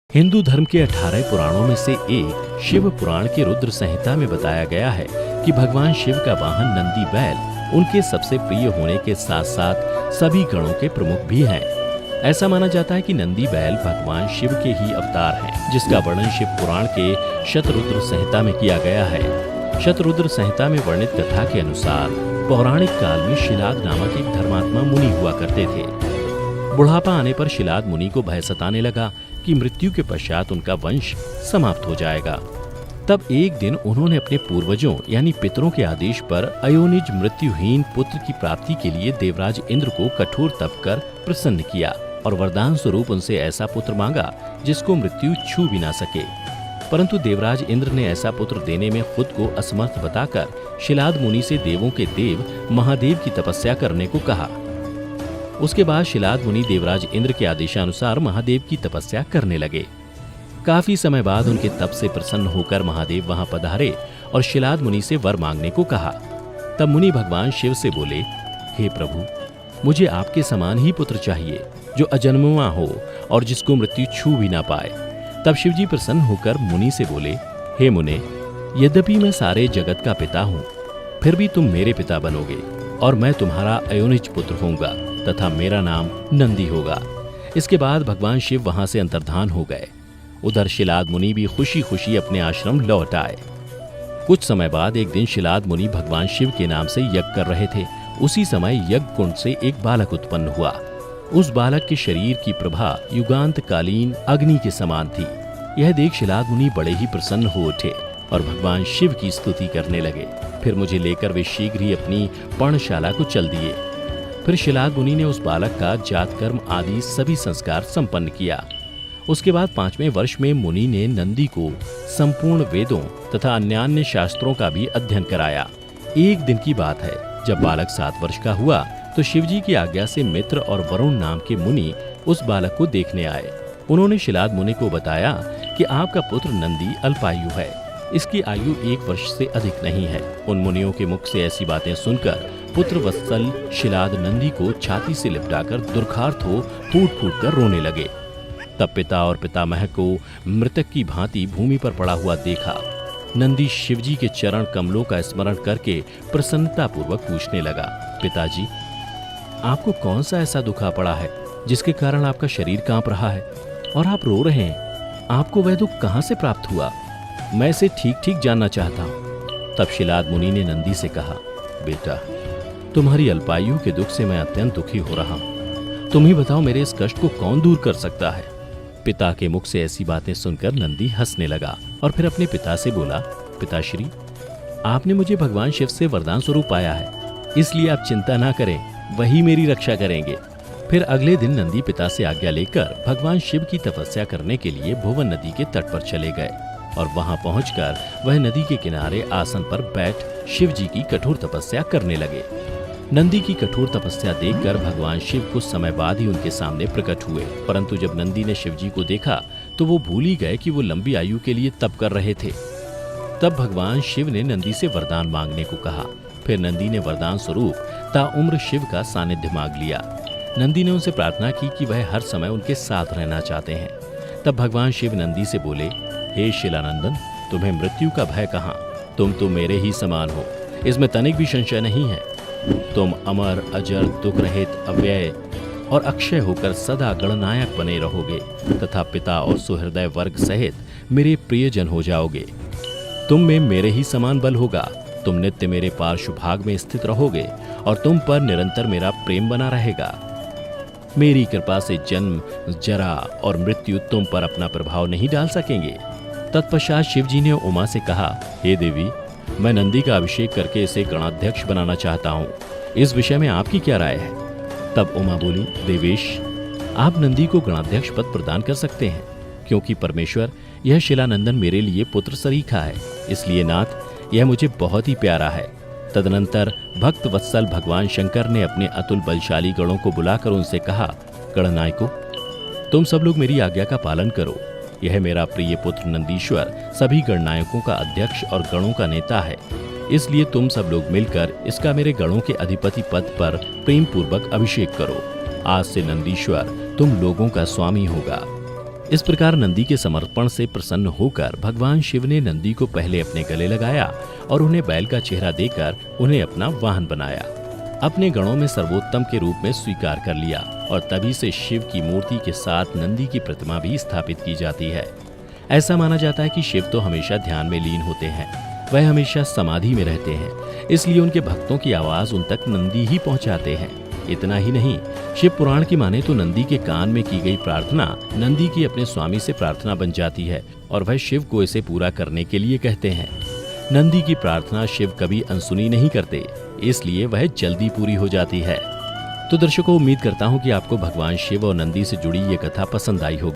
हिंदू धर्म के 18 पुराणों में से एक शिव पुराण के रुद्र संहिता में बताया गया है कि भगवान शिव का वाहन नंदी बैल उनके सबसे प्रिय होने के साथ साथ सभी गणों के प्रमुख भी हैं। ऐसा माना जाता है कि नंदी बैल भगवान शिव के ही अवतार हैं, जिसका वर्णन शिव पुराण के शतरुद्र संहिता में किया गया है। शतरुद्र संहिता में वर्णित कथा के अनुसार पौराणिक काल में शिलाद नामक एक धर्मात्मा मुनि हुआ करते थे। बुढ़ापा आने पर शिलाद मुनि को भय सताने लगा कि मृत्यु के पश्चात उनका वंश समाप्त हो जाएगा। तब एक दिन उन्होंने अपने पूर्वजों यानी पितरों के आदेश पर अयोनिज मृत्युहीन पुत्र की प्राप्ति के लिए देवराज इंद्र को कठोर तप कर प्रसन्न किया और वरदान स्वरूप उनसे ऐसा पुत्र मांगा जिसको मृत्यु छू भी ना सके। परंतु देवराज इंद्र ने ऐसा पुत्र देने में खुद को असमर्थ बताकर शिलाद मुनि से देवों के देव महादेव की तपस्या करने को कहा। उसके बाद शिलाद मुनि देवराज इंद्र के आदेशानुसार महादेव की तपस्या करने लगे। काफी समय बाद उनके तप से प्रसन्न होकर महादेव वहां पधारे और शिलाद मुनि से वर मांगने को कहा। तब मुनि भगवान शिव से बोले, हे प्रभु, मुझे आपके समान ही पुत्र चाहिए जो अजन्मवा हो और जिसको मृत्यु छू भी ना पाए। तब शिवजी प्रसन्न होकर मुनि से बोले, हे मुने, यद्यपि मैं सारे जगत का पिता हूँ, फिर भी तुम मेरे पिता बनोगे और मैं तुम्हारा अयोनिज पुत्र होऊंगा तथा मेरा नाम नंदी होगा। इसके बाद भगवान शिव वहां से अंतर्धान हो गए। उधर शिलाद मुनि भी खुशी खुशी अपने आश्रम लौट आए। कुछ समय बाद एक दिन शिलाद मुनि भगवान शिव के नाम से यज्ञ कर रहे थे। उसी समय यज्ञ कुंड से एक बालक उत्पन्न हुआ। उस बालक के शरीर की प्रभा युगांत कालीन अग्नि के समान थी। यह देख शिलाद मुनि बड़े ही प्रसन्न हो उठे और भगवान शिव की स्तुति करने लगे। फिर मुझे लेकर वे शीघ्र ही अपनी पर्णशाला को चल दिए। फिर शिलाद मुनि ने उस बालक का जातकर्म आदि सभी संस्कार संपन्न किया। उसके बाद 5वें वर्ष में मुनि ने नंदी को संपूर्ण वेदों तथा अन्यान्य शास्त्रों का भी अध्ययन कराया। एक दिन की बात है, जब बालक 7 वर्ष का हुआ तो शिवजी की आज्ञा से मित्र और वरुण नाम के मुनि उस बालक को देखने आए। उन्होंने शिलाद मुनि को बताया कि आपका पुत्र नंदी अल्पायु है, इसकी आयु 1 वर्ष से अधिक नहीं है। उन मुनियों के मुख से ऐसी बातें सुनकर पुत्र वत्सल शिलाद नंदी को छाती से लिपटाकर दुर्खार्थ हो फूट फूट कर रोने लगे। तब पिता और पितामह को मृतक की भांति भूमि पर पड़ा हुआ देखा। नंदी शिवजी के चरण कमलों का स्मरण करके प्रसन्नता पूर्वक पूछने लगा, पिताजी, आपको कौन सा ऐसा दुखा पड़ा है जिसके कारण आपका शरीर कांप रहा है और आप रो रहे हैं? आपको वह दुख कहां से प्राप्त हुआ? मैं इसे ठीक ठीक जानना चाहता हूँ। तब शिलाद मुनि ने नंदी से कहा, बेटा, तुम्हारी अल्पायु के दुख से मैं अत्यंत दुखी हो रहा हूँ। तुम ही बताओ, मेरे इस कष्ट को कौन दूर कर सकता है? पिता के मुख से ऐसी बातें सुनकर नंदी हंसने लगा और फिर अपने पिता से बोला, पिताश्री, आपने मुझे भगवान शिव से वरदान स्वरूप पाया है, इसलिए आप चिंता ना करें, वही मेरी रक्षा करेंगे। फिर अगले दिन नंदी पिता से आज्ञा लेकर भगवान शिव की तपस्या करने के लिए भुवन नदी के तट पर चले गए और वहां पहुंचकर वह नदी के किनारे आसन पर बैठ शिव जी की कठोर तपस्या करने लगे। नंदी की कठोर तपस्या देखकर भगवान शिव कुछ समय बाद ही उनके सामने प्रकट हुए। परंतु जब नंदी ने शिव जी को देखा तो वो भूल ही गए कि वो लंबी आयु के लिए तप कर रहे थे। तब भगवान शिव ने नंदी से वरदान मांगने को कहा। फिर नंदी ने वरदान स्वरूप ताउम्र शिव का सानिध्य मांग लिया। नंदी ने उनसे प्रार्थना की कि वह हर समय उनके साथ रहना चाहते हैं। तब भगवान शिव नंदी से बोले, हे शिलानंदन, तुम्हें मृत्यु का भय कहाँ? तुम तो मेरे ही समान हो, इसमें तनिक भी संशय नहीं है। तुम अमर, अजर, दुख रहित, अव्यय और अक्षय होकर सदा गणनायक बने रहोगे तथा पिता और सुहृदय वर्ग सहित मेरे प्रियजन हो जाओगे। तुम में मेरे ही समान बल होगा। तुम नित्य मेरे पार्श्व भाग में स्थित रहोगे और तुम पर निरंतर मेरा प्रेम बना रहेगा। मेरी कृपा से जन्म, जरा और मृत्यु तुम पर अपना प्रभाव नहीं डाल सकेंगे। तत्पश्चात शिवजी ने उमा से कहा, हे देवी, मैं नंदी का अभिषेक करके इसे गणाध्यक्ष बनाना चाहता हूँ। इस विषय में आपकी क्या राय है? तब उमा बोली, देवेश, आप नंदी को गणाध्यक्ष पद प्रदान कर सकते हैं, क्योंकि परमेश्वर, यह शिलानंदन मेरे लिए पुत्र सरीखा है, इसलिए नाथ, यह मुझे बहुत ही प्यारा है। तदनंतर भक्त वत्सल भगवान शंकर ने अपने अतुल बलशाली गणों को बुलाकर उनसे कहा, गणनायकों, तुम सब लोग मेरी आज्ञा का पालन करो। यह मेरा प्रिय पुत्र नंदीश्वर सभी गणनायकों का अध्यक्ष और गणों का नेता है, इसलिए तुम सब लोग मिलकर इसका मेरे गणों के अधिपति पद पर प्रेम पूर्वक अभिषेक करो। आज से नंदीश्वर तुम लोगों का स्वामी होगा। इस प्रकार नंदी के समर्पण से प्रसन्न होकर भगवान शिव ने नंदी को पहले अपने गले लगाया और उन्हें बैल का चेहरा देकर उन्हें अपना वाहन बनाया, अपने गणों में सर्वोत्तम के रूप में स्वीकार कर लिया और तभी से शिव की मूर्ति के साथ नंदी की प्रतिमा भी स्थापित की जाती है। ऐसा माना जाता है कि शिव तो हमेशा ध्यान में लीन होते हैं, वह हमेशा समाधि में रहते हैं, इसलिए उनके भक्तों की आवाज उन तक नंदी ही पहुंचाते हैं। इतना ही नहीं, शिव पुराण की माने तो नंदी के कान में की गई प्रार्थना नंदी की अपने स्वामी से प्रार्थना बन जाती है और वह शिव को इसे पूरा करने के लिए कहते हैं। नंदी की प्रार्थना शिव कभी अनसुनी नहीं करते, इसलिए वह जल्दी पूरी हो जाती है। तो दर्शकों, उम्मीद करता हूँ कि आपको भगवान शिव और नंदी से जुड़ी ये कथा पसंद आई होगी।